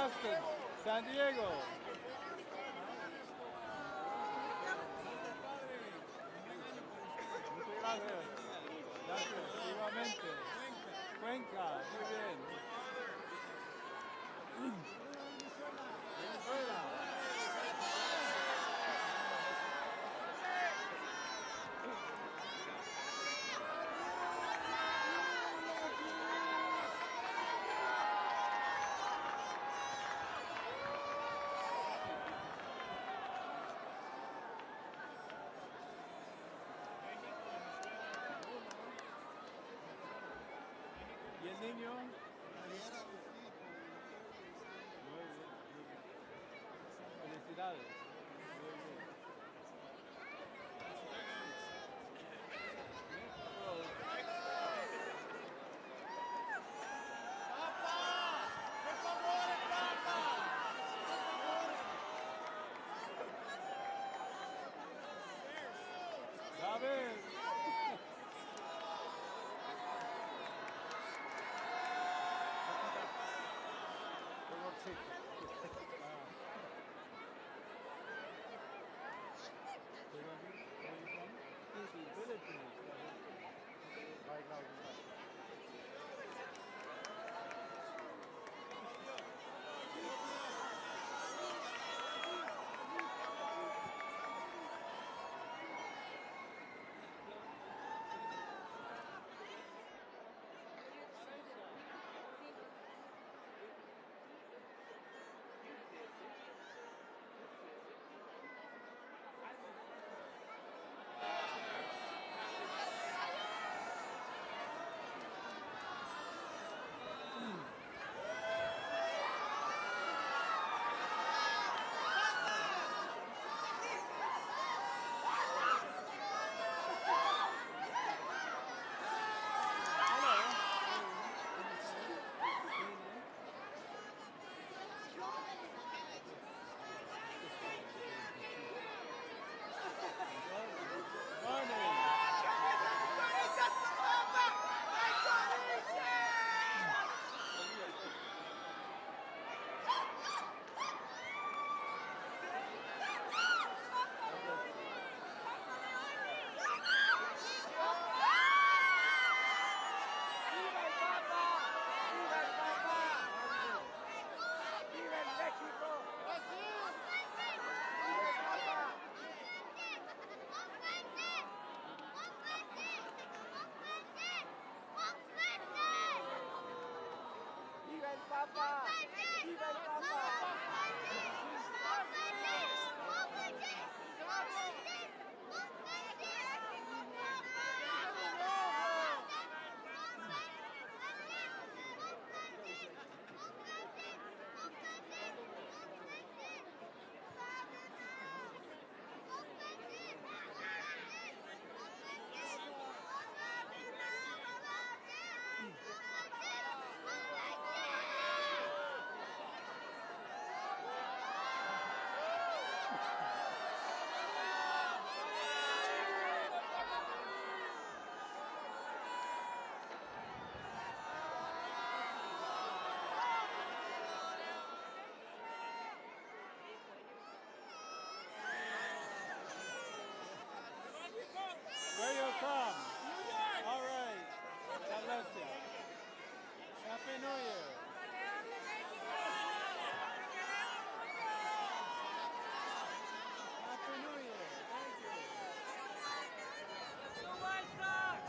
Justin, San Diego. Muchas gracias. Gracias, igualmente. Cuenca, muy bien. Venezuela. ¿Y el niño? Muy bien. Felicidades. Muy bien. David. Right now, Where you from? New York. All right. God bless you. Happy New Year. Happy New Year. Thank you. Go White Sox!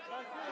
Brasil.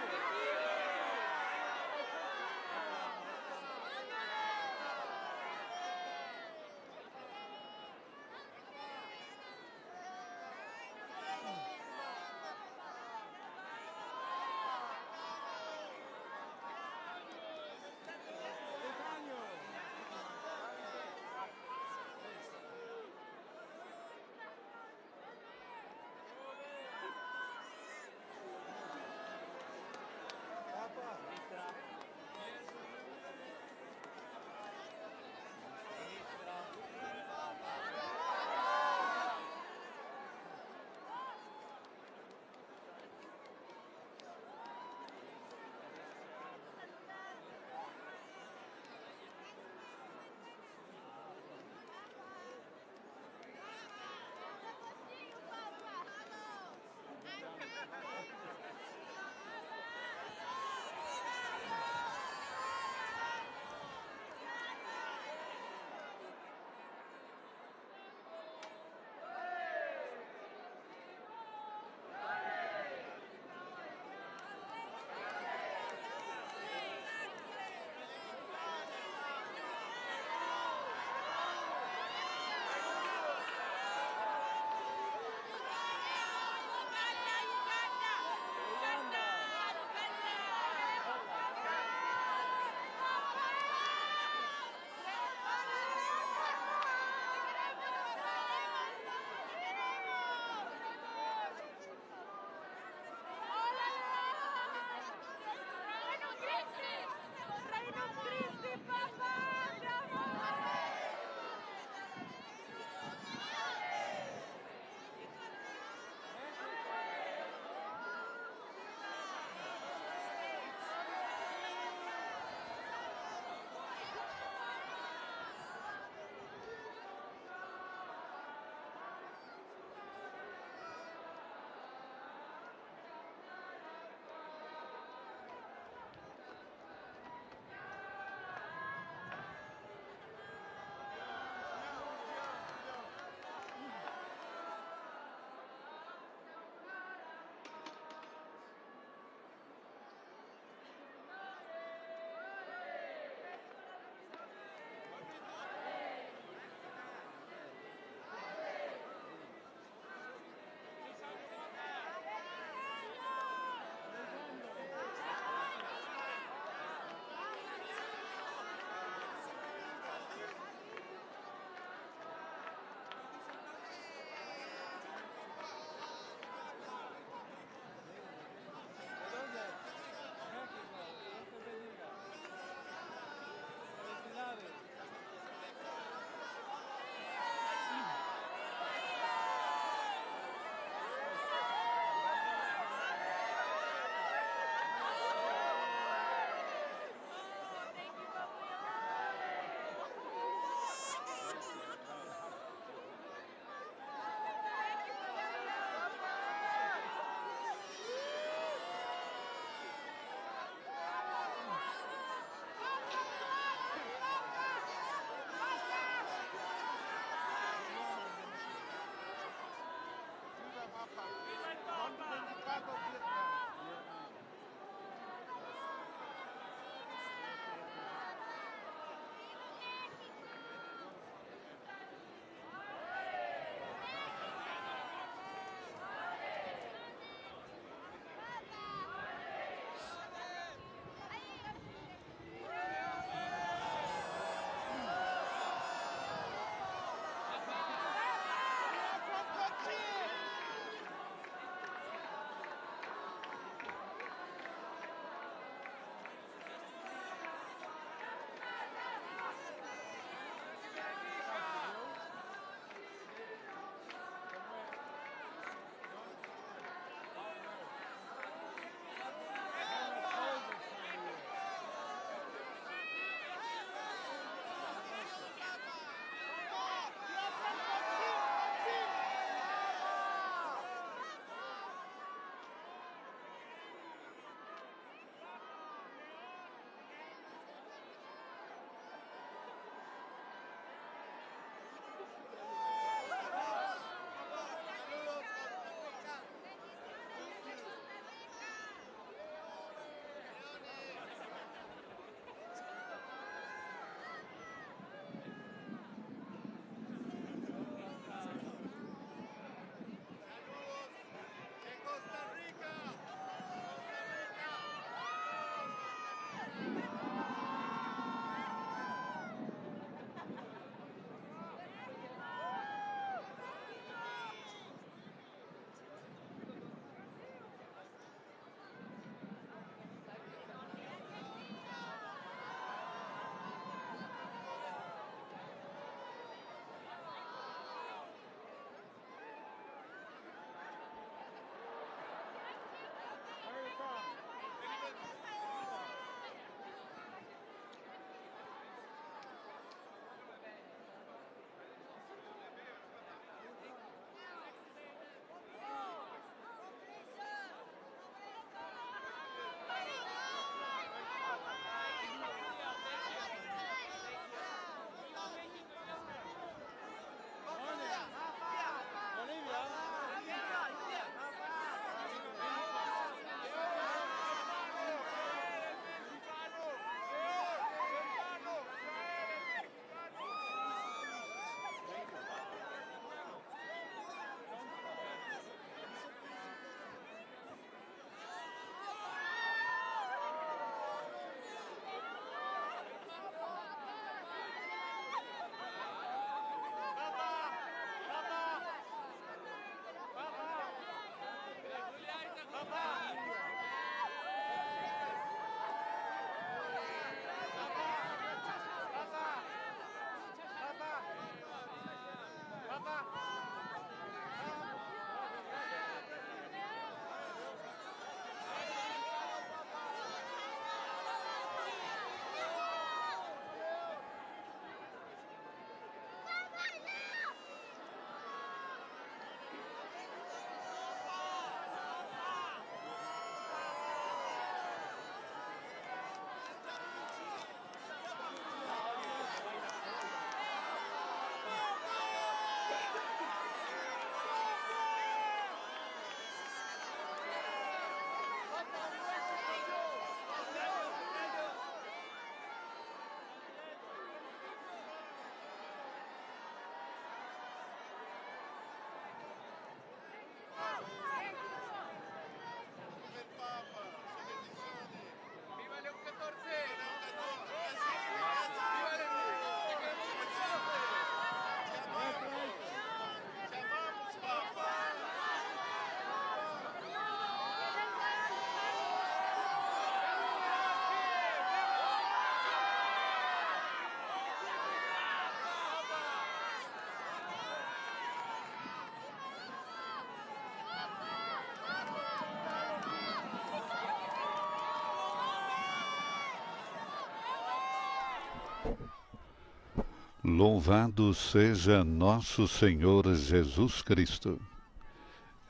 Louvado seja nosso Senhor Jesus Cristo.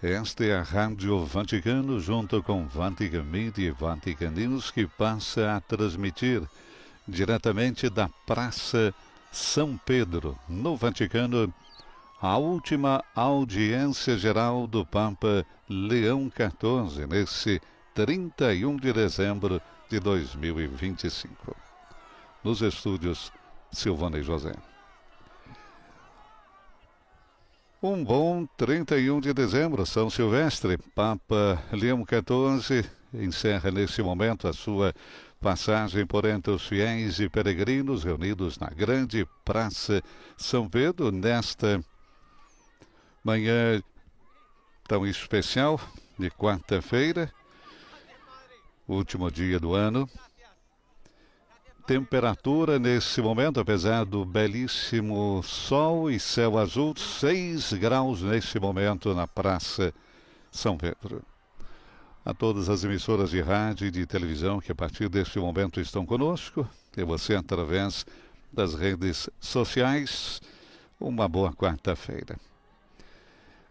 Esta é a Rádio Vaticano, junto com Vatican Media e Vatican News, que passa a transmitir diretamente da Praça São Pedro, no Vaticano, a última audiência geral do Papa Leão XIV, nesse 31 de dezembro de 2025. Nos estúdios, Silvana e José. Um bom 31 de dezembro, São Silvestre. Papa Leão XIV encerra nesse momento a sua passagem por entre os fiéis e peregrinos reunidos na grande Praça São Pedro, nesta manhã tão especial de quarta-feira, último dia do ano. Temperatura nesse momento, apesar do belíssimo sol e céu azul, 6 graus nesse momento na Praça São Pedro. A todas as emissoras de rádio e de televisão que a partir deste momento estão conosco, e você através das redes sociais, uma boa quarta-feira.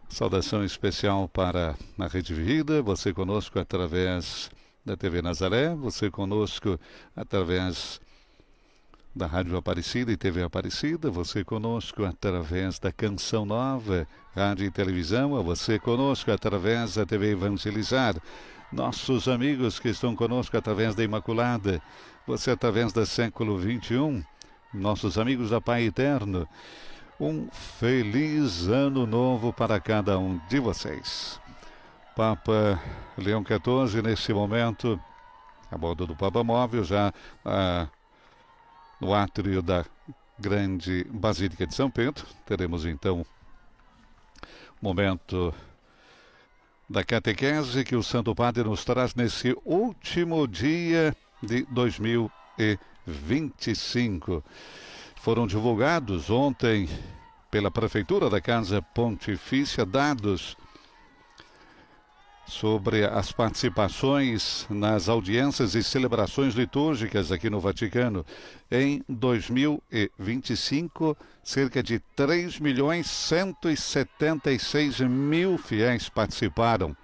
Saudação especial para a Rede Vida, você conosco através da TV Nazaré, você conosco através da Rádio Aparecida e TV Aparecida, você conosco através da Canção Nova, rádio e televisão, você conosco através da TV Evangelizar, nossos amigos que estão conosco através da Imaculada, você através da Século XXI, nossos amigos da Pai Eterno, um feliz ano novo para cada um de vocês. Papa Leão XIV, nesse momento, a bordo do Papa Móvel, já no átrio da grande Basílica de São Pedro. Teremos então momento da catequese que o Santo Padre nos traz nesse último dia de 2025. Foram divulgados ontem pela Prefeitura da Casa Pontifícia dados sobre as participações nas audiências e celebrações litúrgicas aqui no Vaticano. Em 2025, cerca de 3.176.000 fiéis participaram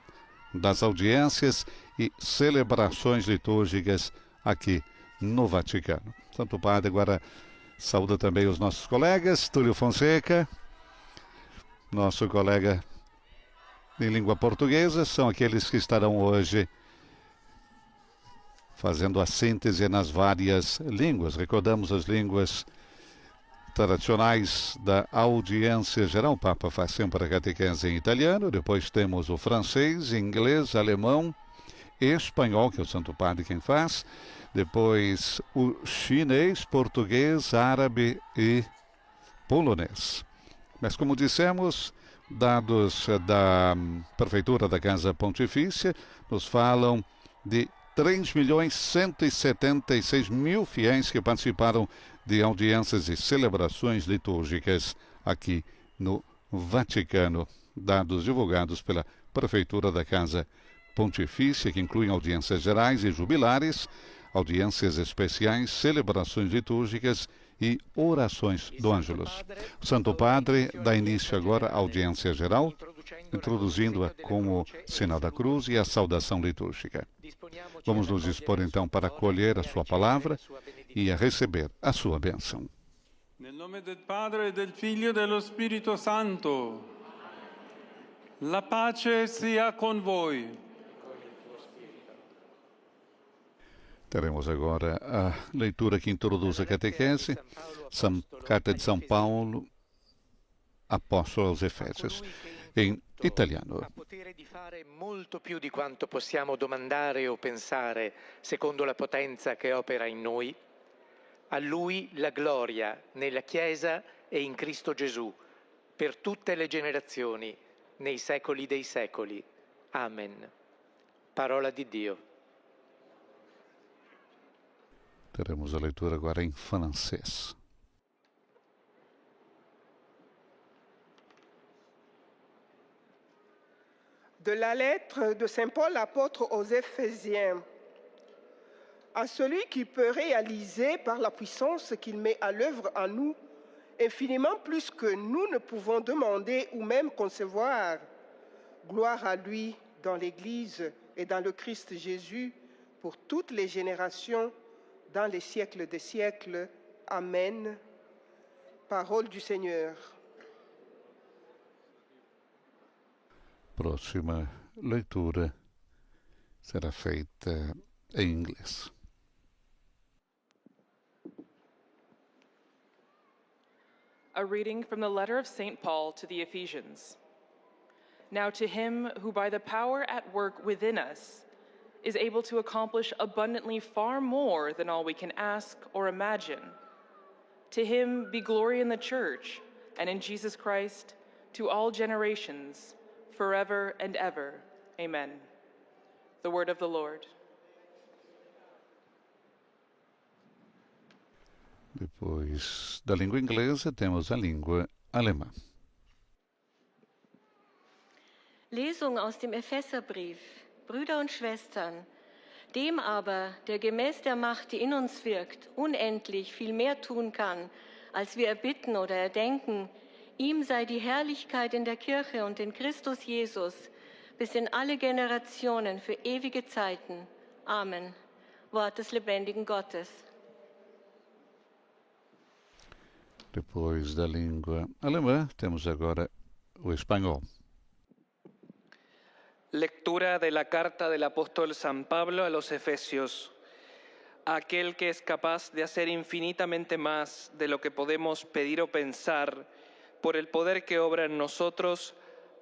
das audiências e celebrações litúrgicas aqui no Vaticano. Santo Padre agora saúda também os nossos colegas, Túlio Fonseca, nosso colega em língua portuguesa, são aqueles que estarão hoje fazendo a síntese nas várias línguas. Recordamos as línguas tradicionais da audiência geral. O Papa faz sempre a catequese em italiano, depois temos o francês, inglês, alemão, espanhol, que é o Santo Padre quem faz, depois o chinês, português, árabe e polonês. Mas como dissemos, dados da Prefeitura da Casa Pontifícia nos falam de 3.176.000 fiéis que participaram de audiências e celebrações litúrgicas aqui no Vaticano. Dados divulgados pela Prefeitura da Casa Pontifícia, que incluem audiências gerais e jubilares, audiências especiais, celebrações litúrgicas e orações do Ângelus. O Santo Padre dá início agora à audiência geral, introduzindo-a como sinal da cruz e a saudação litúrgica. Vamos nos dispor então para acolher a sua palavra e a receber a sua bênção. Nel nome del Padre, e del Figlio e dello Spirito Santo. La pace sia con voi. Teremos agora a leitura que introduz a catequese, Carta de São Paulo, Apóstolo aos Efésios, em italiano. Ha potere di fare molto più di quanto possiamo domandare o pensare, secondo la potenza che opera in noi. A Lui la gloria nella Chiesa e in Cristo Gesù, per tutte le generazioni, nei secoli dei secoli. Amen. Parola di Dio. Teremos a leitura agora em francês. De la lettre de Saint Paul apôtre aux Éphésiens. À celui qui peut réaliser par la puissance qu'il met à l'œuvre en nous infiniment plus que nous ne pouvons demander ou même concevoir. Gloire à lui dans l'Église et dans le Christ Jésus pour toutes les générations, dans les siècles des siècles. Amen. Parole du Seigneur. Próxima leitura será feita em inglês. A reading from the letter of St. Paul to the Ephesians. Now to him who by the power at work within us is able to accomplish abundantly far more than all we can ask or imagine, to him be glory in the Church and in Jesus Christ to all generations, forever and ever. Amen. The word of the Lord. Depois da língua inglesa, temos a língua alemã. Lesung aus dem Epheserbrief. Brüder und Schwestern, dem aber, der gemäß der Macht, die in uns wirkt, unendlich viel mehr tun kann, als wir erbitten oder erdenken, ihm sei die Herrlichkeit in der Kirche und in Christus Jesus bis in alle Generationen für ewige Zeiten. Amen. Wort des lebendigen Gottes. Depois da língua alemã, temos agora o espanhol. Lectura de la carta del apóstol San Pablo a los Efesios. Aquel que es capaz de hacer infinitamente más de lo que podemos pedir o pensar, por el poder que obra en nosotros,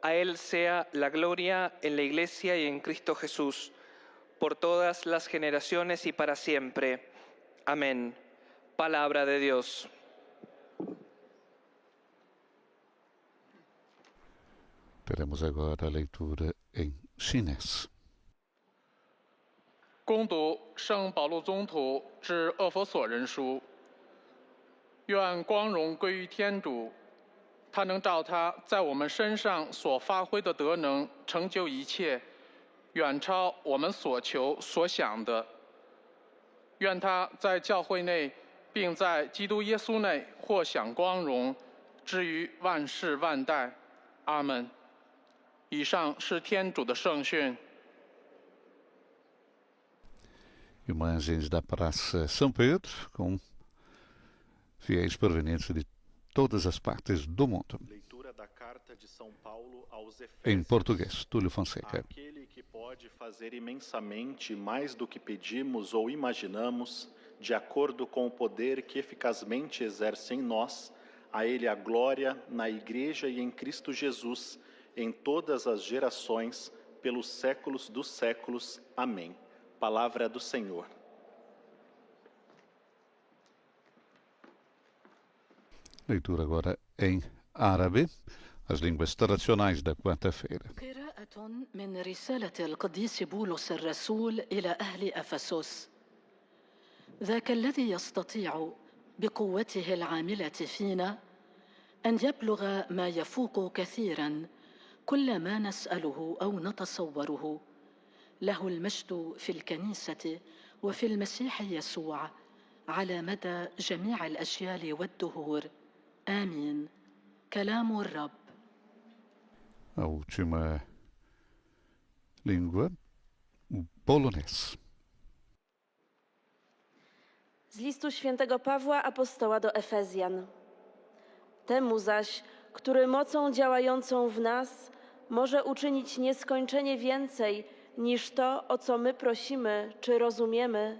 a Él sea la gloria en la Iglesia y en Cristo Jesús, por todas las generaciones y para siempre. Amén. Palabra de Dios. Teremos agora a leitura em chinês. 恭读圣保禄宗徒致厄弗所人书，愿光荣归于天主，他能照他在我们身上所发挥的德能，成就一切，远超我们所求所想的。愿他在教会内，并在基督耶稣内获享光荣，至于万世万代。阿门。以上是天主的圣训。 Imagens da Praça São Pedro, com fiéis provenientes de todas as partes do mundo. Leitura da carta de São Paulo aos Efésios. Em português, Túlio Fonseca. Aquele que pode fazer imensamente mais do que pedimos ou imaginamos, de acordo com o poder que eficazmente exerce em nós, a Ele a glória na Igreja e em Cristo Jesus, em todas as gerações, pelos séculos dos séculos. Amém. Palavra do Senhor. Leitura agora em árabe, as línguas tradicionais da quarta-feira. قراءة من رسالة القديس بولس الرسول إلى أهل أفسس. ذاك الذي يستطيع بقوته العاملة فينا أن يبلغ ما يفوق كثيرا كل ما نسأله أو نتصوره. له المجد في الكنيسة وفي المسيح يسوع على مدى جميع الأجيال والدهور. آمين. كلام الرب. A última língua, o polonês. Z listu świętego Pawła apostoła do Efezjan. Temu zaś, który mocą działającą w nas może uczynić nieskończenie więcej niż to, o co my prosimy czy rozumiemy,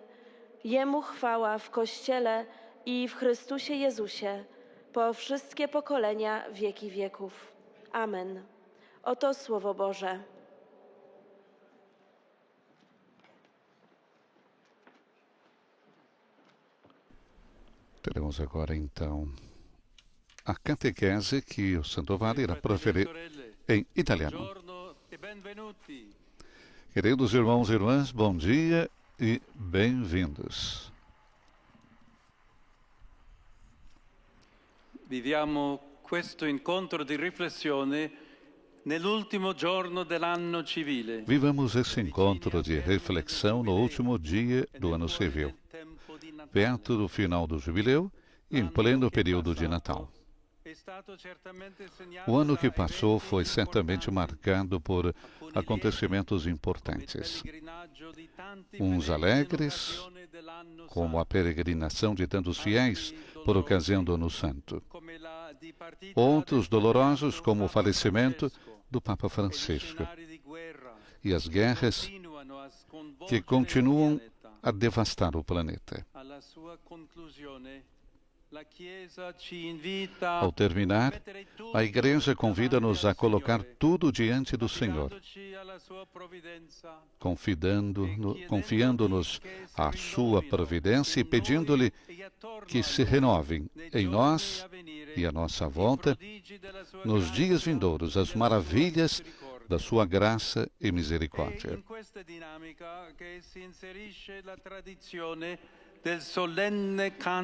Jemu chwała w Kościele i w Chrystusie Jezusie po wszystkie pokolenia wieki wieków. Amen. Oto Słowo Boże. Teremos agora então a catequese que o Santo Padre irá proferir em italiano. Queridos irmãos e irmãs, bom dia e bem-vindos. Viviamo questo incontro di riflessione nell'ultimo giorno dell'anno civile. Vivamos esse encontro de reflexão no último dia do ano civil, perto do final do jubileu e em pleno período de Natal. O ano que passou foi certamente marcado por acontecimentos importantes. Uns alegres, como a peregrinação de tantos fiéis por ocasião do Ano Santo. Outros dolorosos, como o falecimento do Papa Francisco. E as guerras que continuam a devastar o planeta. Ao terminar, a Igreja convida-nos a colocar tudo diante do Senhor, confiando-nos à sua providência e pedindo-lhe que se renovem em nós e à nossa volta, nos dias vindouros, as maravilhas da sua graça e misericórdia.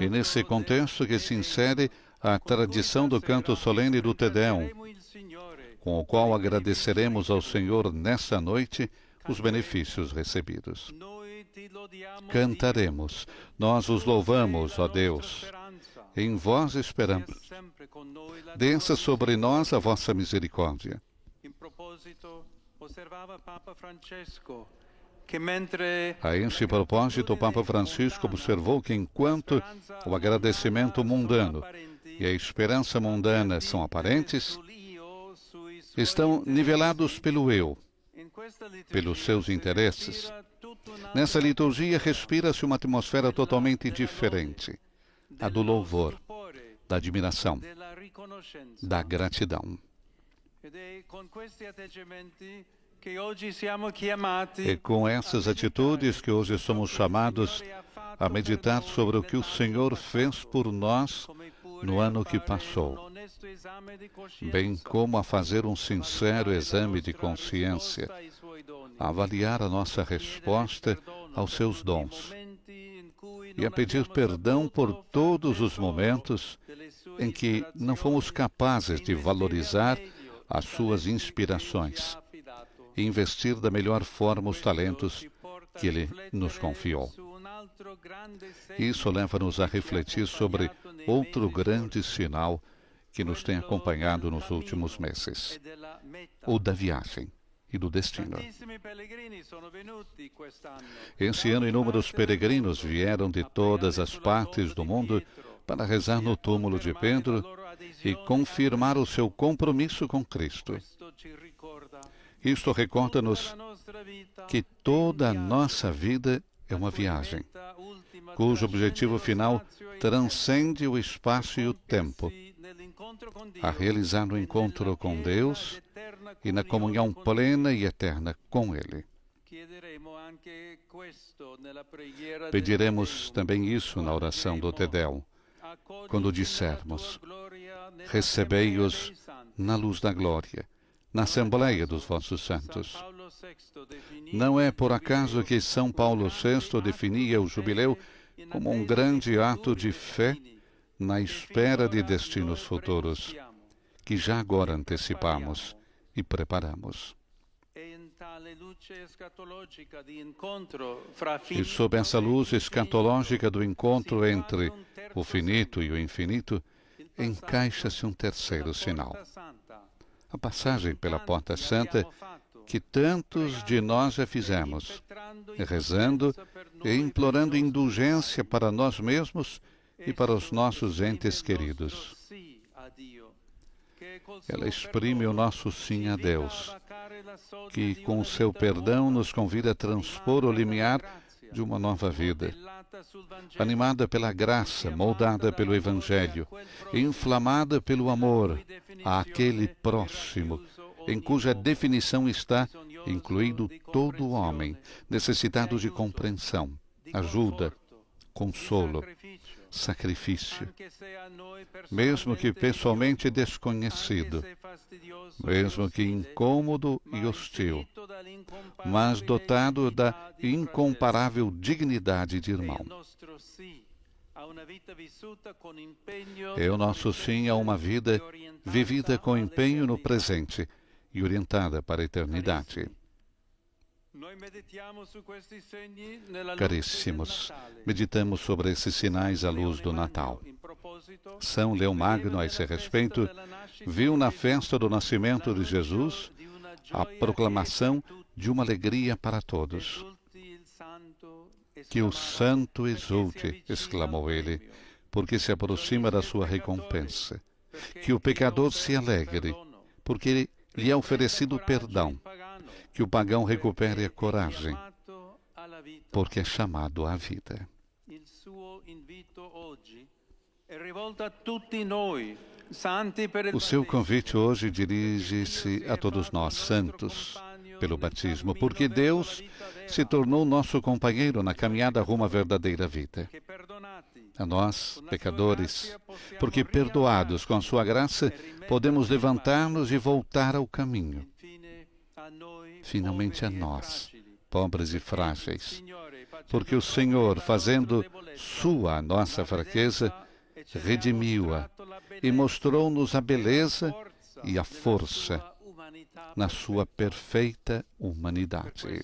E nesse contexto que se insere a tradição do canto solene do Te Deum, com o qual agradeceremos ao Senhor nessa noite os benefícios recebidos. Cantaremos, nós os louvamos, ó Deus, em vós esperamos. Desça sobre nós a vossa misericórdia. A este propósito, o Papa Francisco observou que enquanto o agradecimento mundano e a esperança mundana são aparentes, estão nivelados pelo eu, pelos seus interesses. Nessa liturgia respira-se uma atmosfera totalmente diferente, a do louvor, da admiração, da gratidão. É com essas atitudes que hoje somos chamados a meditar sobre o que o Senhor fez por nós no ano que passou, bem como a fazer um sincero exame de consciência, a avaliar a nossa resposta aos seus dons e a pedir perdão por todos os momentos em que não fomos capazes de valorizar as suas inspirações e investir da melhor forma os talentos que Ele nos confiou. Isso leva-nos a refletir sobre outro grande sinal que nos tem acompanhado nos últimos meses, o da viagem e do destino. Esse ano, inúmeros peregrinos vieram de todas as partes do mundo para rezar no túmulo de Pedro e confirmar o seu compromisso com Cristo. Isto recorda-nos que toda a nossa vida é uma viagem, cujo objetivo final transcende o espaço e o tempo, a realizar no encontro com Deus e na comunhão plena e eterna com Ele. Pediremos também isso na oração do Te Deum, quando dissermos: recebei-os na luz da glória, na Assembleia dos vossos santos. Não é por acaso que São Paulo VI definia o jubileu como um grande ato de fé na espera de destinos futuros, que já agora antecipamos e preparamos. E sob essa luz escatológica do encontro entre o finito e o infinito, encaixa-se um terceiro sinal. A passagem pela Porta Santa que tantos de nós já fizemos, rezando e implorando indulgência para nós mesmos e para os nossos entes queridos. Ela exprime o nosso sim a Deus, que com o seu perdão nos convida a transpor o limiar de uma nova vida, animada pela graça, moldada pelo Evangelho, inflamada pelo amor àquele próximo, em cuja definição está incluído todo o homem, necessitado de compreensão, ajuda, consolo, sacrifício, mesmo que pessoalmente desconhecido, mesmo que incômodo e hostil, mas dotado da incomparável dignidade de irmão. É o nosso sim a uma vida vivida com empenho no presente e orientada para a eternidade. Caríssimos, meditamos sobre esses sinais à luz do Natal. São Leão Magno, a esse respeito, viu na festa do nascimento de Jesus a proclamação de uma alegria para todos. Que o Santo exulte, exclamou ele, porque se aproxima da sua recompensa. Que o pecador se alegre, porque lhe é oferecido perdão. Que o pagão recupere a coragem, porque é chamado à vida. O seu convite hoje dirige-se a todos nós, santos, pelo batismo, porque Deus se tornou nosso companheiro na caminhada rumo à verdadeira vida. A nós, pecadores, porque perdoados com a sua graça, podemos levantar-nos e voltar ao caminho. Finalmente a nós, pobres e frágeis, porque o Senhor, fazendo sua a nossa fraqueza, redimiu-a e mostrou-nos a beleza e a força na sua perfeita humanidade.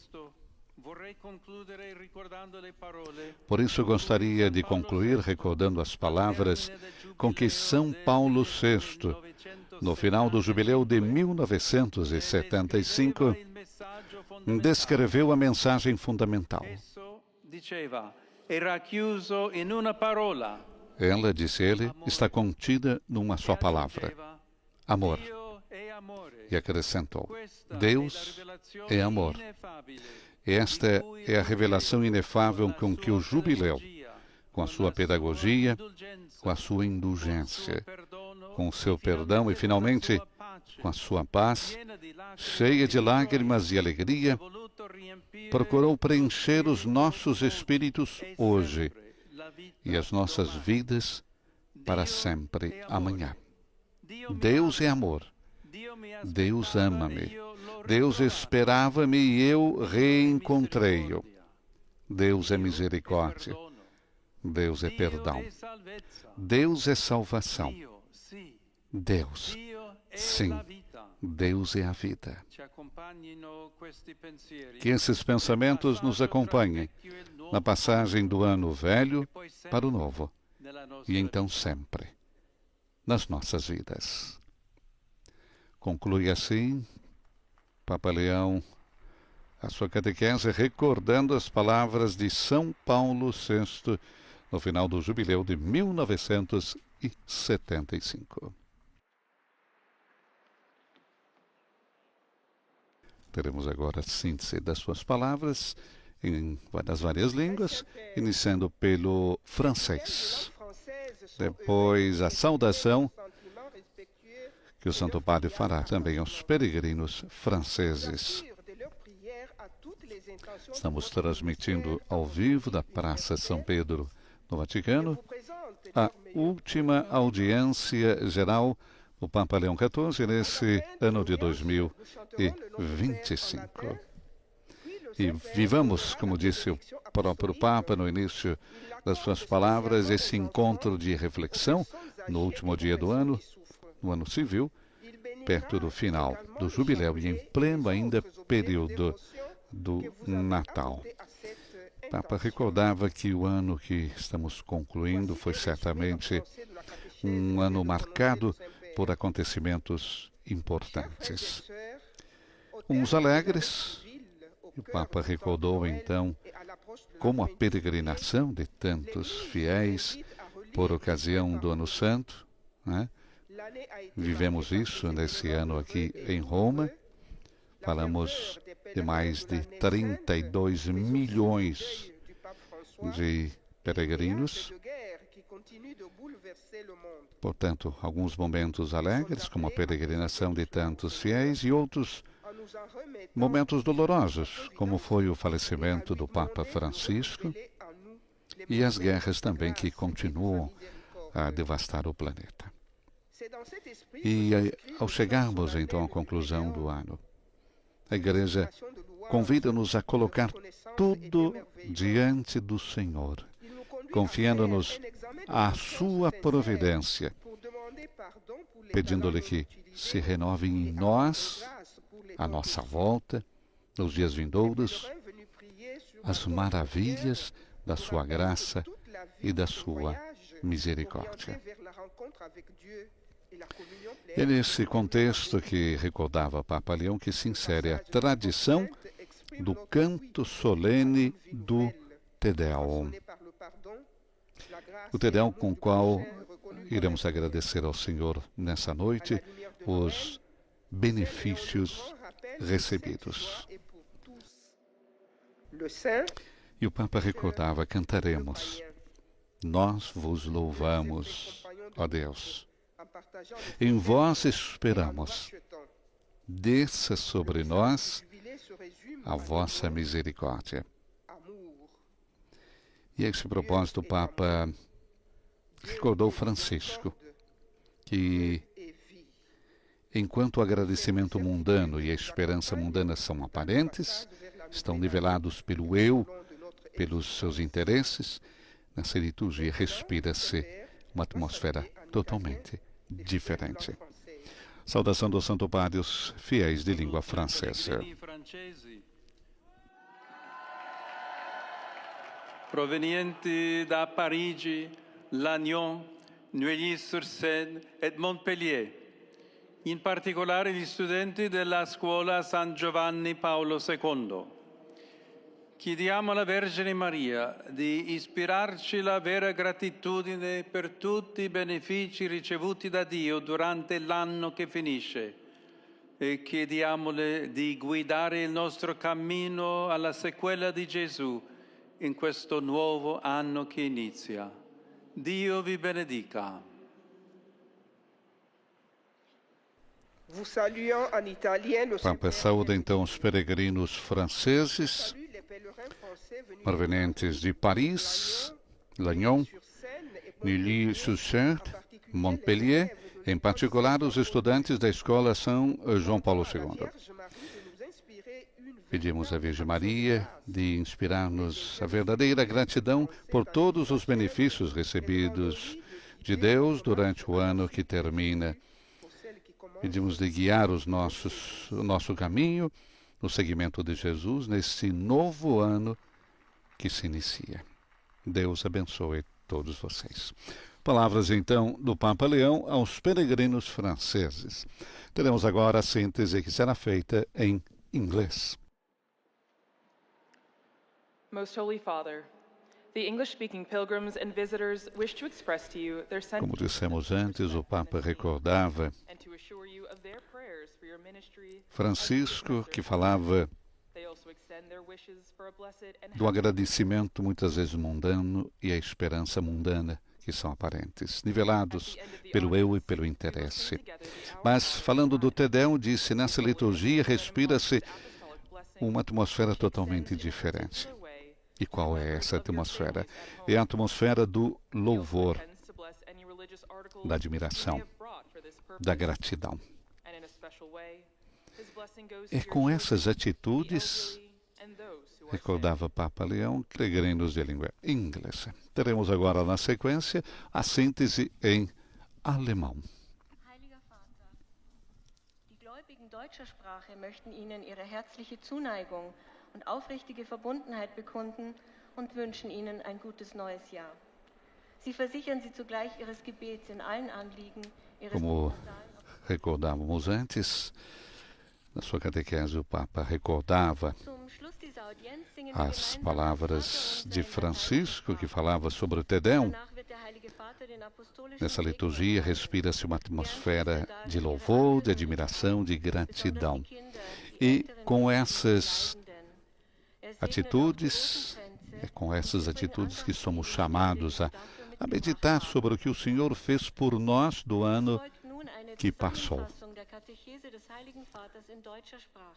Por isso gostaria de concluir recordando as palavras com que São Paulo VI, no final do jubileu de 1975, descreveu a mensagem fundamental. Ela, disse ele, está contida numa só palavra: amor. E acrescentou: Deus é amor. Esta é a revelação inefável com que o jubileu, com a sua pedagogia, com a sua indulgência, com o seu perdão e, finalmente, com a sua paz, cheia de lágrimas e alegria, procurou preencher os nossos espíritos hoje e as nossas vidas para sempre amanhã. Deus é amor. Deus ama-me. Deus esperava-me e eu reencontrei-o. Deus é misericórdia. Deus é perdão. Deus é salvação. Deus, sim, Deus é a vida. Que esses pensamentos nos acompanhem na passagem do ano velho para o novo e então sempre nas nossas vidas. Conclui assim Papa Leão a sua catequese recordando as palavras de São Paulo VI no final do jubileu de 1975. Teremos agora a síntese das suas palavras das várias línguas, iniciando pelo francês. Depois a saudação que o Santo Padre fará também aos peregrinos franceses. Estamos transmitindo ao vivo da Praça São Pedro, no Vaticano, a última audiência geral do Papa Leão XIV nesse ano de 2025. E vivamos, como disse o próprio Papa no início das suas palavras, esse encontro de reflexão no último dia do ano, no ano civil, perto do final do jubileu e em pleno ainda período do Natal. O Papa recordava que o ano que estamos concluindo foi certamente um ano marcado por acontecimentos importantes. Uns alegres. O Papa recordou então como a peregrinação de tantos fiéis por ocasião do Ano Santo, né? Vivemos isso nesse ano aqui em Roma. Falamos de mais de 32 milhões de peregrinos. Portanto, alguns momentos alegres, como a peregrinação de tantos fiéis, e outros momentos dolorosos, como foi o falecimento do Papa Francisco e as guerras também que continuam a devastar o planeta. E ao chegarmos então à conclusão do ano, a Igreja convida-nos a colocar tudo diante do Senhor, confiando-nos à sua providência, pedindo-lhe que se renove em nós, à nossa volta, nos dias vindouros, as maravilhas da sua graça e da sua misericórdia. É nesse contexto que recordava Papa Leão que se insere a tradição do canto solene do Te Deum. O Te Deum com o qual iremos agradecer ao Senhor nessa noite os benefícios recebidos. E o Papa recordava, cantaremos, nós vos louvamos, ó Deus. Em vós esperamos, desça sobre nós a vossa misericórdia. E a esse propósito o Papa recordou Francisco, que enquanto o agradecimento mundano e a esperança mundana são aparentes, estão nivelados pelo eu, pelos seus interesses, nessa liturgia respira-se uma atmosfera totalmente diferente. Saudação do Santo Padre, os fiéis de língua francesa. Provenienti da Parigi, Lannion, Neuilly-sur-Seine e Montpellier, in particolare gli studenti della scuola San Giovanni Paolo II. Chiediamo alla Vergine Maria di ispirarci la vera gratitudine per tutti i benefici ricevuti da Dio durante l'anno che finisce e chiediamole di guidare il nostro cammino alla sequela di Gesù in questo nuovo anno che inizia. Dio vi benedica. Papa saúda então os peregrinos franceses provenientes de Paris, Lannion, Neuilly-sur-Seine, Montpellier, em particular os estudantes da Escola São João Paulo II. Pedimos à Virgem Maria de inspirar-nos a verdadeira gratidão por todos os benefícios recebidos de Deus durante o ano que termina. Pedimos de guiar o nosso caminho no seguimento de Jesus nesse novo ano que se inicia. Deus abençoe todos vocês. Palavras, então, do Papa Leão aos peregrinos franceses. Teremos agora a síntese que será feita em inglês. Most Holy Father, the English-speaking pilgrims and visitors wish to express to you their Como dissemos antes, o Papa recordava and to assure you of their prayers for your ministry. Francisco, que falava They also extend their wishes for a blessed and do agradecimento muitas vezes mundano e a esperança mundana, que são aparentes, nivelados pelo eu e pelo interesse. Mas, falando do Te Deum, disse, nessa liturgia respira-se uma atmosfera totalmente diferente. E qual é essa atmosfera? É a atmosfera do louvor, da admiração, da gratidão. É com essas atitudes, recordava Papa Leão, peregrinos de língua inglesa. Teremos agora, na sequência, a síntese em alemão. Heiliger Vater, die Gläubigen deutscher Sprache möchten Ihnen ihre herzliche Zuneigung und aufrichtige Verbundenheit bekunden und wünschen Ihnen ein gutes neues Jahr. Sie versichern Sie zugleich Ihres Gebets in allen Anliegen, Ihres Como recordávamos antes, na sua catequese o Papa recordava as palavras de Francisco, que falava sobre o Te Deum. Nessa liturgia respira-se uma atmosfera de louvor, de admiração, de gratidão. E com essas atitudes, é com essas atitudes que somos chamados a meditar sobre o que o Senhor fez por nós do ano que passou.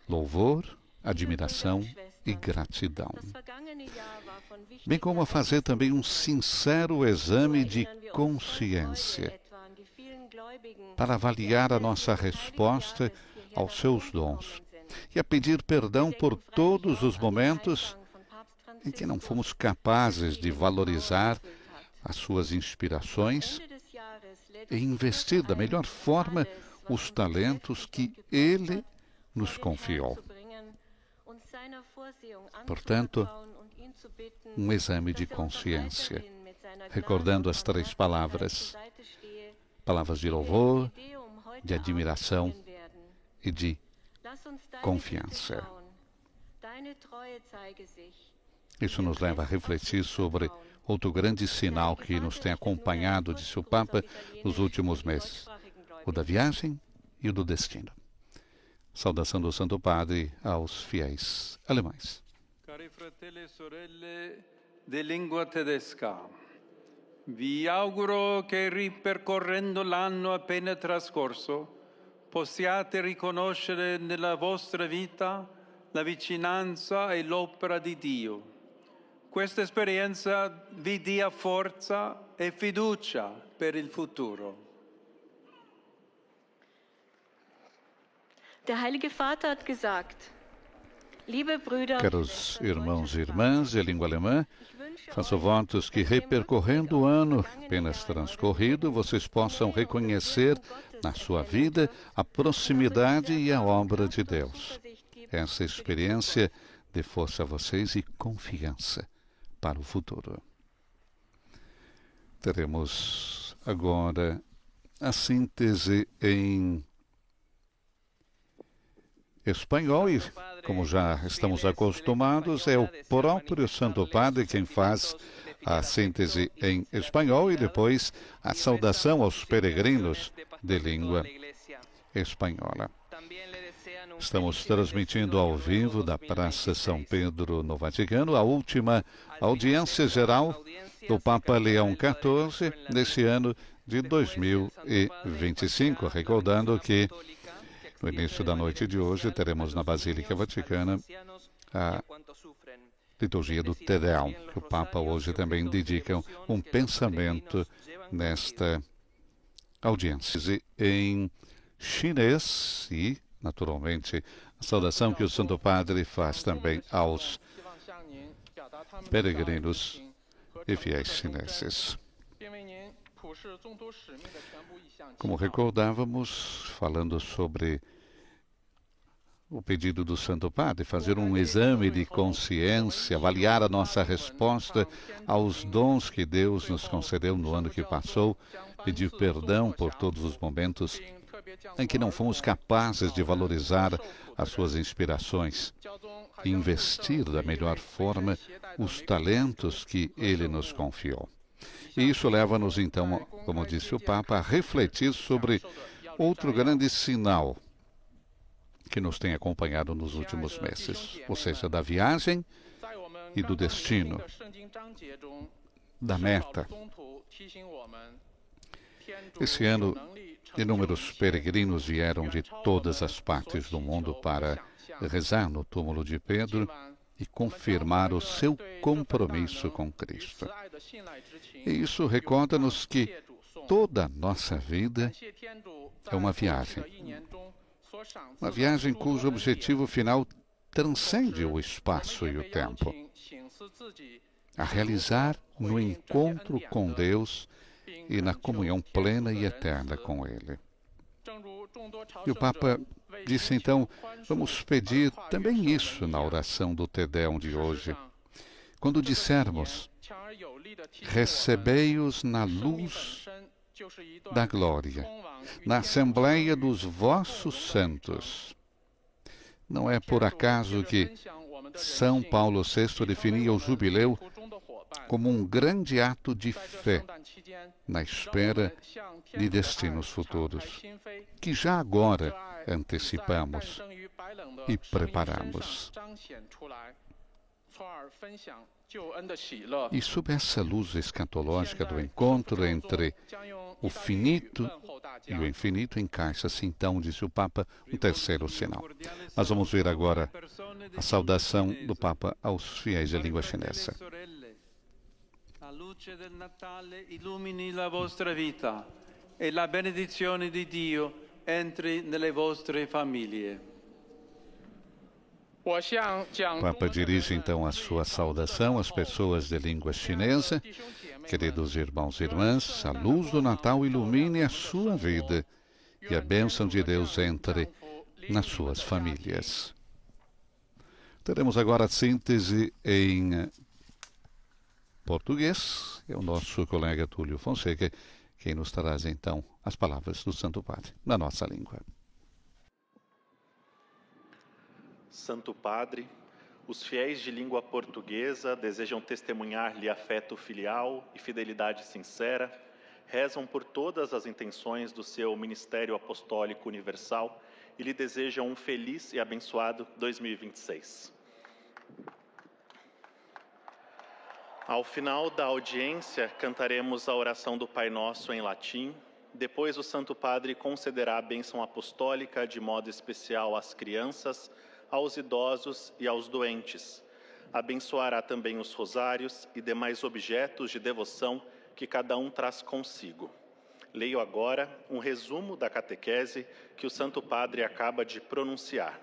Louvor, admiração e gratidão. Bem como a fazer também um sincero exame de consciência para avaliar a nossa resposta aos seus dons e a pedir perdão por todos os momentos em que não fomos capazes de valorizar as suas inspirações e investir da melhor forma os talentos que Ele nos confiou. Portanto, um exame de consciência, recordando as 3 palavras de louvor, de admiração e de confiança. Isso nos leva a refletir sobre outro grande sinal que nos tem acompanhado, disse o Papa, nos últimos meses, o da viagem e o do destino. Saudação do Santo Padre aos fiéis alemães. Cari fratelli e sorelle di lingua tedesca, vi auguro che ripercorrendo l'anno appena trascorso possiate riconoscere nella vostra vita la vicinanza e l'opera di Dio. Questa esperienza vi dia forza e fiducia per il futuro. Der Heilige Vater hat gesagt, liebe Brüder, Caros irmãos e irmãs de língua alemã, faço votos que, repercorrendo o ano apenas transcorrido, vocês possam reconhecer na sua vida a proximidade e a obra de Deus. Essa experiência dê força a vocês e confiança para o futuro. Teremos agora a síntese em espanhol e, como já estamos acostumados, é o próprio Santo Padre quem faz a síntese em espanhol e depois a saudação aos peregrinos de língua espanhola. Estamos transmitindo ao vivo da Praça São Pedro, no Vaticano, a última audiência geral do Papa Leão XIV neste ano de 2025, recordando que no início da noite de hoje, teremos na Basílica Vaticana a liturgia do Te Deum, que o Papa hoje também dedica um pensamento nesta audiência em chinês e, naturalmente, a saudação que o Santo Padre faz também aos peregrinos e fiéis chineses. Como recordávamos, falando sobre o pedido do Santo Padre, fazer um exame de consciência, avaliar a nossa resposta aos dons que Deus nos concedeu no ano que passou, pedir perdão por todos os momentos em que não fomos capazes de valorizar as suas inspirações e investir da melhor forma os talentos que Ele nos confiou. E isso leva-nos, então, como disse o Papa, a refletir sobre outro grande sinal que nos tem acompanhado nos últimos meses, ou seja, da viagem e do destino, da meta. Esse ano, inúmeros peregrinos vieram de todas as partes do mundo para rezar no túmulo de Pedro e confirmar o seu compromisso com Cristo. E isso recorda-nos que toda a nossa vida é uma viagem cujo objetivo final transcende o espaço e o tempo, a realizar no encontro com Deus e na comunhão plena e eterna com Ele. E o Papa disse então, vamos pedir também isso na oração do Te Deum de hoje. Quando dissermos, recebei-os na luz da glória, na Assembleia dos vossos santos. Não é por acaso que São Paulo VI definia o jubileu como um grande ato de fé na espera de destinos futuros, que já agora antecipamos e preparamos. E sob essa luz escatológica do encontro entre o finito e o infinito, encaixa-se então, disse o Papa, um terceiro sinal. Nós vamos ver agora a saudação do Papa aos fiéis da língua chinesa. La luce del Natale illumini la vostra vita e la benedizione di Dio entri nelle vostre famiglie. O Papa dirige então a sua saudação às pessoas de língua chinesa. Queridos irmãos e irmãs, a luz do Natal ilumine a sua vida e a bênção de Deus entre nas suas famílias. Teremos agora a síntese em português. É o nosso colega Túlio Fonseca quem nos traz então as palavras do Santo Padre na nossa língua. Santo Padre, os fiéis de língua portuguesa desejam testemunhar-lhe afeto filial e fidelidade sincera, rezam por todas as intenções do seu Ministério Apostólico Universal e lhe desejam um feliz e abençoado 2026. Ao final da audiência, cantaremos a oração do Pai Nosso em latim. Depois, o Santo Padre concederá a bênção apostólica de modo especial às crianças, aos idosos e aos doentes. Abençoará também os rosários e demais objetos de devoção que cada um traz consigo. Leio agora um resumo da catequese que o Santo Padre acaba de pronunciar.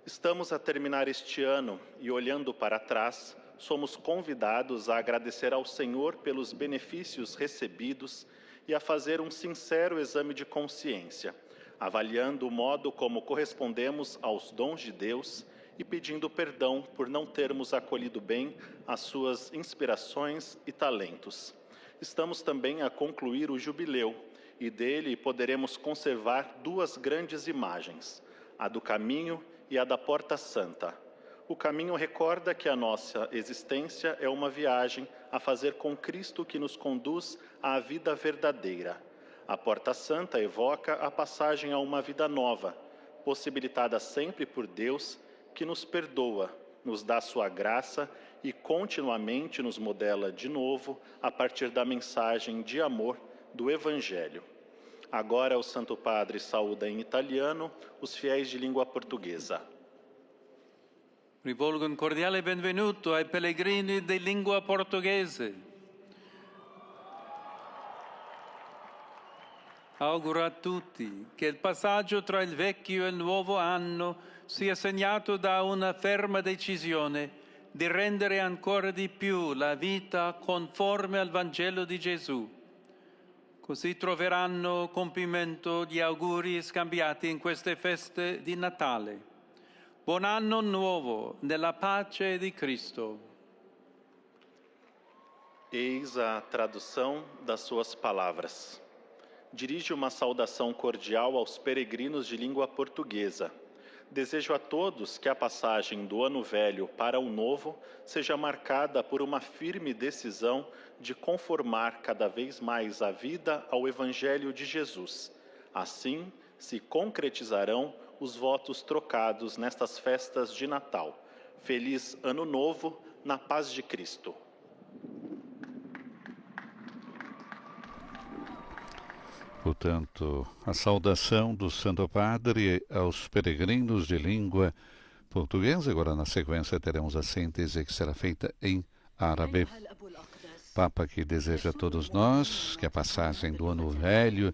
Estamos a terminar este ano e, olhando para trás, somos convidados a agradecer ao Senhor pelos benefícios recebidos e a fazer um sincero exame de consciência, avaliando o modo como correspondemos aos dons de Deus e pedindo perdão por não termos acolhido bem as suas inspirações e talentos. Estamos também a concluir o jubileu e dele poderemos conservar duas grandes imagens, a do caminho e a da Porta Santa. O caminho recorda que a nossa existência é uma viagem a fazer com Cristo que nos conduz à vida verdadeira. A Porta Santa evoca a passagem a uma vida nova, possibilitada sempre por Deus, que nos perdoa, nos dá sua graça e continuamente nos modela de novo a partir da mensagem de amor do Evangelho. Agora o Santo Padre saúda em italiano os fiéis de língua portuguesa. Rivolgo un cordiale benvenuto ai pellegrini di lingua portoghese. Auguro a tutti che il passaggio tra il vecchio e il nuovo anno sia segnato da una ferma decisione di rendere ancora di più la vita conforme al Vangelo di Gesù. Così troveranno compimento gli auguri scambiati in queste feste di Natale. Buon anno nuovo nella pace di Cristo. Eis a tradução das suas palavras. Dirige uma saudação cordial aos peregrinos de língua portuguesa. Desejo a todos que a passagem do ano velho para o novo seja marcada por uma firme decisão de conformar cada vez mais a vida ao Evangelho de Jesus. Assim, se concretizarão os votos trocados nestas festas de Natal. Feliz Ano Novo, na paz de Cristo. Portanto, a saudação do Santo Padre aos peregrinos de língua portuguesa. Agora, na sequência, teremos a síntese que será feita em árabe. Papa que deseja a todos nós que a passagem do Ano Velho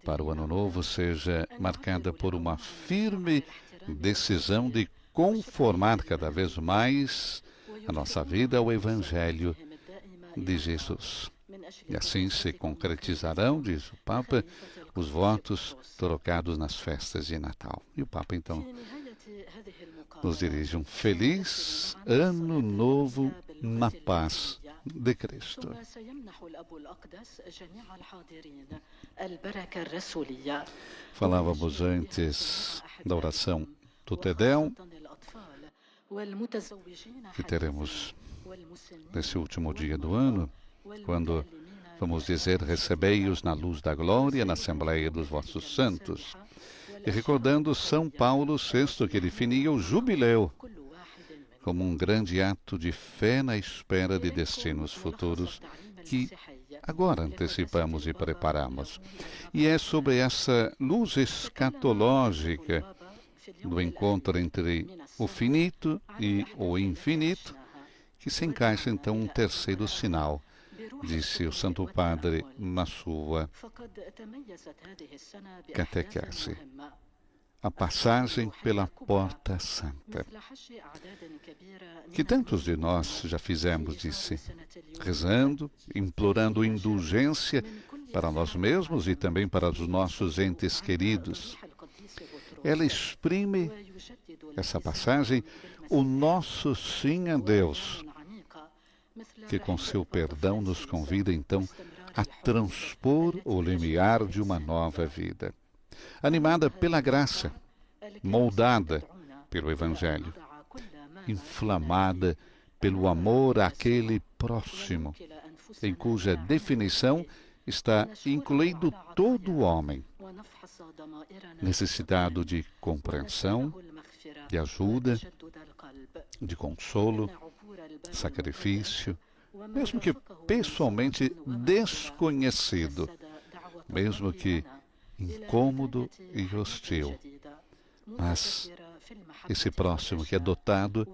para o Ano Novo seja marcada por uma firme decisão de conformar cada vez mais a nossa vida ao Evangelho de Jesus. E assim se concretizarão, diz o Papa, os votos trocados nas festas de Natal. E o Papa, então, nos dirige um feliz Ano Novo na paz de Cristo. Falávamos antes da oração do Te Deum, que teremos nesse último dia do ano, quando vamos dizer, recebei-os na luz da glória, na Assembleia dos vossos santos. E recordando São Paulo VI, que definia o jubileu como um grande ato de fé na espera de destinos futuros que agora antecipamos e preparamos. E é sobre essa luz escatológica do encontro entre o finito e o infinito que se encaixa então um terceiro sinal, disse o Santo Padre na sua catequese. A passagem pela Porta Santa, que tantos de nós já fizemos, disse, rezando, implorando indulgência para nós mesmos e também para os nossos entes queridos. ela exprime, essa passagem, o nosso sim a Deus, que com seu perdão nos convida então a transpor o limiar de uma nova vida, animada pela graça, moldada pelo Evangelho, inflamada pelo amor àquele próximo, em cuja definição está incluído todo o homem, necessitado de compreensão, de ajuda, de consolo, sacrifício, mesmo que pessoalmente desconhecido, mesmo que incômodo e hostil. Mas esse próximo que é dotado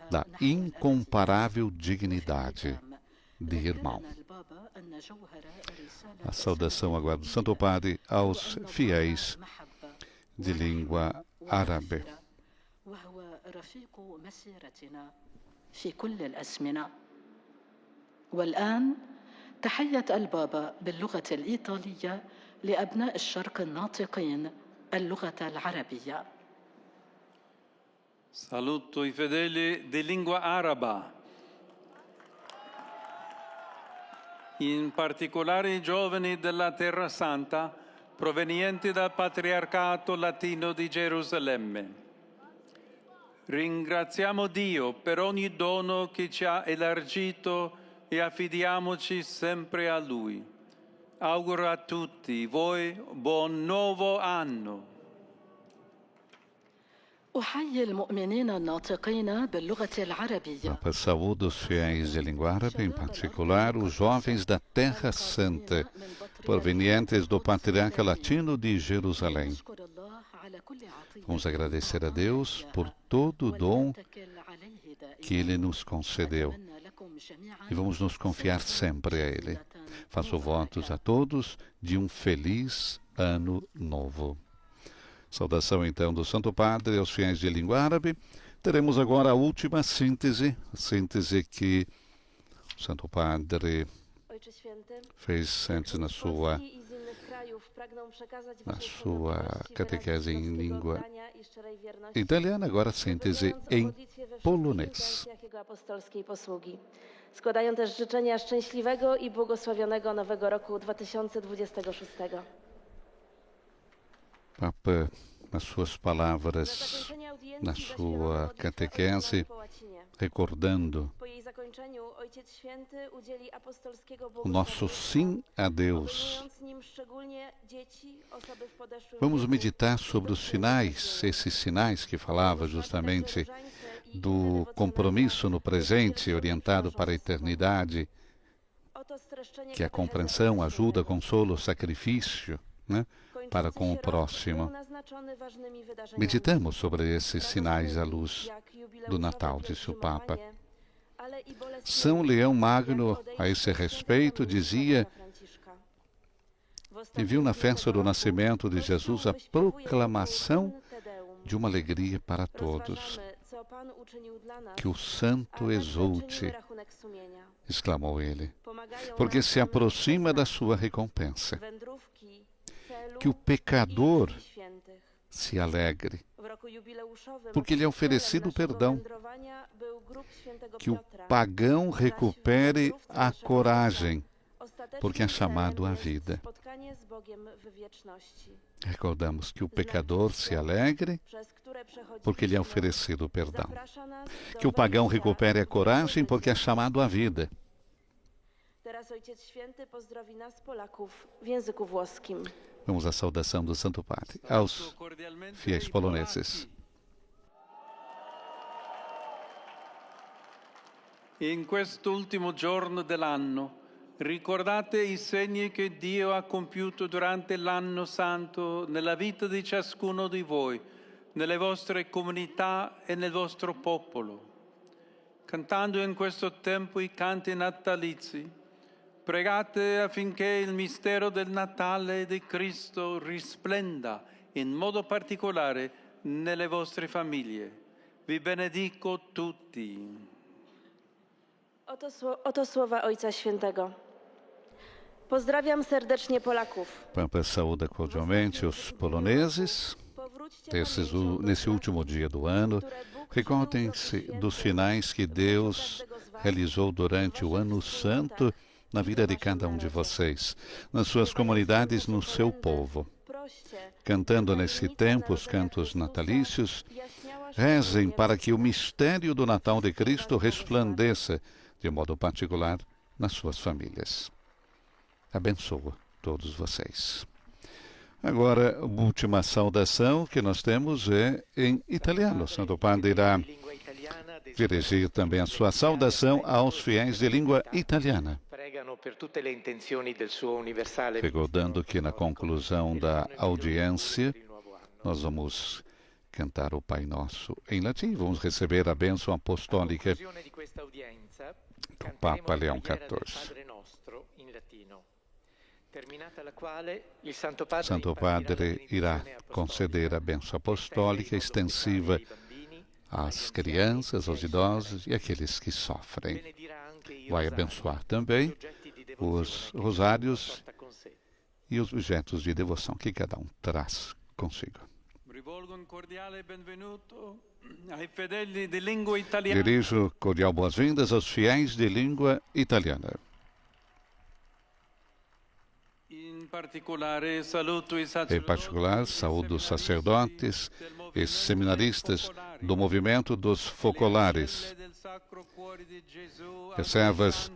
da incomparável dignidade de irmão. A saudação agora do Santo Padre aos fiéis de língua árabe. والآن تحية البابا باللغة الإيطالية لأبناء الشرق الناطقين اللغة العربية. Saluto i fedeli di lingua araba, in particolare i giovani della Terra Santa provenienti dal Patriarcato Latino di Gerusalemme. Ringraziamo Dio per ogni dono che ci ha elargito e affidiamoci sempre a Lui. Auguro a tutti voi buon nuovo anno. أحيي المؤمنين الناطقين باللغة العربية. Papa saúda os fiéis de língua árabe, em particular os jovens da Terra Santa, provenientes do Patriarca Latino de Jerusalém. Vamos agradecer a Deus por todo o dom que Ele nos concedeu e vamos nos confiar sempre a Ele. Faço votos a todos de um feliz ano novo. Saudação então do Santo Padre aos fiéis de língua árabe. Teremos agora a última síntese, a síntese que o Santo Padre fez antes na sua catequese em língua italiana, agora a síntese em polonês. Składają też życzenia szczęśliwego i błogosławionego nowego roku 2026. Papa, nas suas palavras, na sua catequese, recordando o nosso sim a Deus. Vamos meditar sobre os sinais, esses sinais que falava justamente do compromisso no presente orientado para a eternidade, que é a compreensão, ajuda, consolo, sacrifício, né, para com o próximo. Meditamos sobre esses sinais à luz do Natal, disse o Papa. São Leão Magno, a esse respeito, dizia que viu na festa do nascimento de Jesus a proclamação de uma alegria para todos. Que o santo exulte, exclamou ele, porque se aproxima da sua recompensa. Que o pecador se alegre, porque lhe é oferecido perdão. Que o pagão recupere a coragem, porque é chamado à vida. Recordamos que o pecador se alegre, porque lhe é oferecido perdão. Que o pagão recupere a coragem, porque é chamado à vida. Vamos à saudação do Santo Padre aos fiéis poloneses. In quest'ultimo giorno dell'anno, ricordate i segni che Dio ha compiuto durante l'anno santo nella vita di ciascuno di voi, nelle vostre comunità e nel vostro popolo. Cantando in questo tempo i canti natalizi, pregate affinché il mistero del Natale di Cristo risplenda in modo particolare nelle vostre famiglie. Vi benedico tutti. Oto słowa Ojca Świętego. Pozdrawiam serdecznie Polaków. Papa saúda cordialmente os poloneses nesse último dia do ano, recordem-se dos sinais que Deus realizou durante o Ano Santo na vida de cada um de vocês, nas suas comunidades, no seu povo. Cantando nesse tempo os cantos natalícios, rezem para que o mistério do Natal de Cristo resplandeça de modo particular nas suas famílias. Abençoa todos vocês. Agora, a última saudação que nós temos é em italiano. O Santo Padre irá dirigir também a sua saudação aos fiéis de língua italiana. Recordando que na conclusão da audiência, nós vamos cantar o Pai Nosso em latim. Vamos receber a bênção apostólica do Papa Leão XIV. Santo Padre irá conceder a bênção apostólica extensiva às crianças, aos idosos e àqueles que sofrem. Vai abençoar também os rosários e os objetos de devoção que cada um traz consigo. Dirijo cordial boas-vindas aos fiéis de língua italiana. Em particular, saúdo os sacerdotes e seminaristas do movimento dos focolares, reservas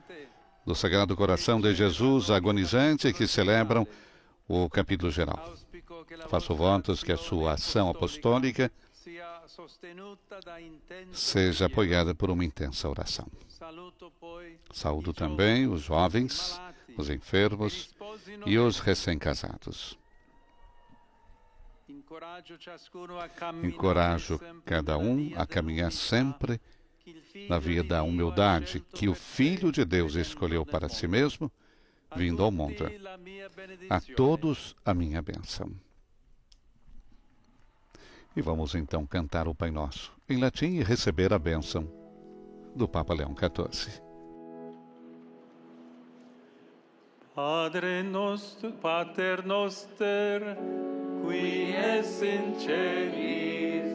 do Sagrado Coração de Jesus agonizante que celebram o capítulo geral. Faço votos que a sua ação apostólica seja apoiada por uma intensa oração. Saúdo também os jovens, os enfermos e os recém-casados. Encorajo cada um a caminhar sempre na via da humildade que o Filho de Deus escolheu para si mesmo, vindo ao mundo. A todos a minha bênção. E vamos então cantar o Pai Nosso em latim e receber a bênção do Papa Leão XIV. Pater noster, qui es in celis,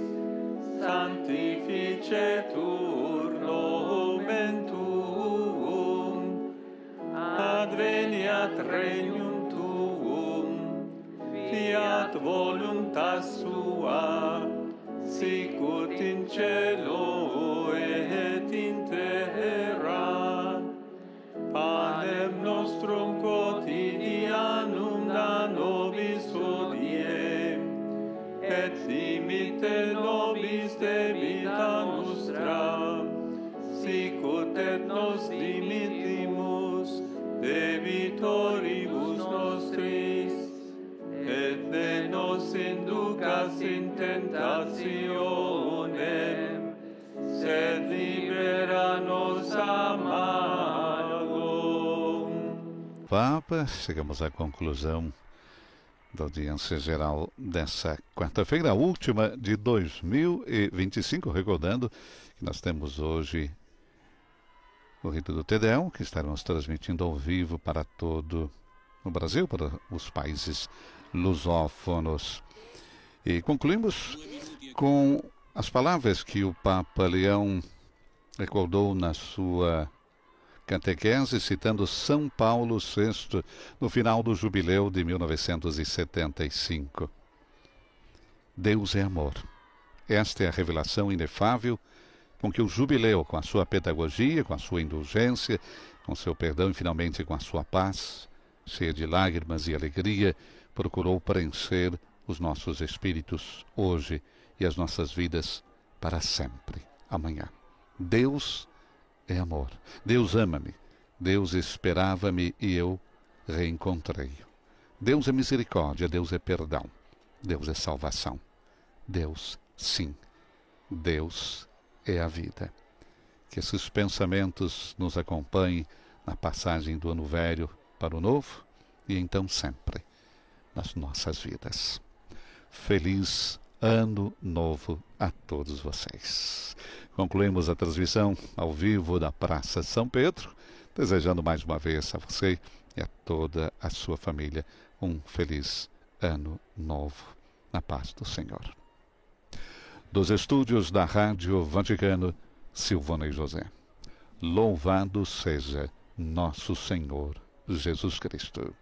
sanctificetur nomen tuum, adveniat regnum tuum, fiat voluntas sua, sicut in cielo et in terra. Panem nostrum quotidianum da nobis hodie, et dimitte nobis debita nostra, sicut et nos dimittimus debitoribus nostris, et ne nos inducas in tentationem, sed libera nos a malo. Papa, chegamos à conclusão da audiência geral dessa quarta-feira, a última de 2025, recordando que nós temos hoje o rito do Te Deum, que estaremos transmitindo ao vivo para todo o Brasil, para os países lusófonos. E concluímos com as palavras que o Papa Leão recordou na sua catequese, citando São Paulo VI, no final do jubileu de 1975. Deus é amor. Esta é a revelação inefável com que o jubileu, com a sua pedagogia, com a sua indulgência, com seu perdão e finalmente com a sua paz, cheia de lágrimas e alegria, procurou preencher os nossos espíritos hoje e as nossas vidas para sempre, amanhã. Deus é amor. Deus ama-me. Deus esperava-me e eu reencontrei-o. Deus é misericórdia. Deus é perdão. Deus é salvação. Deus, sim. Deus é a vida. Que esses pensamentos nos acompanhem na passagem do ano velho para o novo e então sempre nas nossas vidas. Feliz Ano Novo a todos vocês. Concluímos a transmissão ao vivo da Praça São Pedro, desejando mais uma vez a você e a toda a sua família um feliz Ano Novo, na paz do Senhor. Dos estúdios da Rádio Vaticano, Silvana e José. Louvado seja nosso Senhor Jesus Cristo.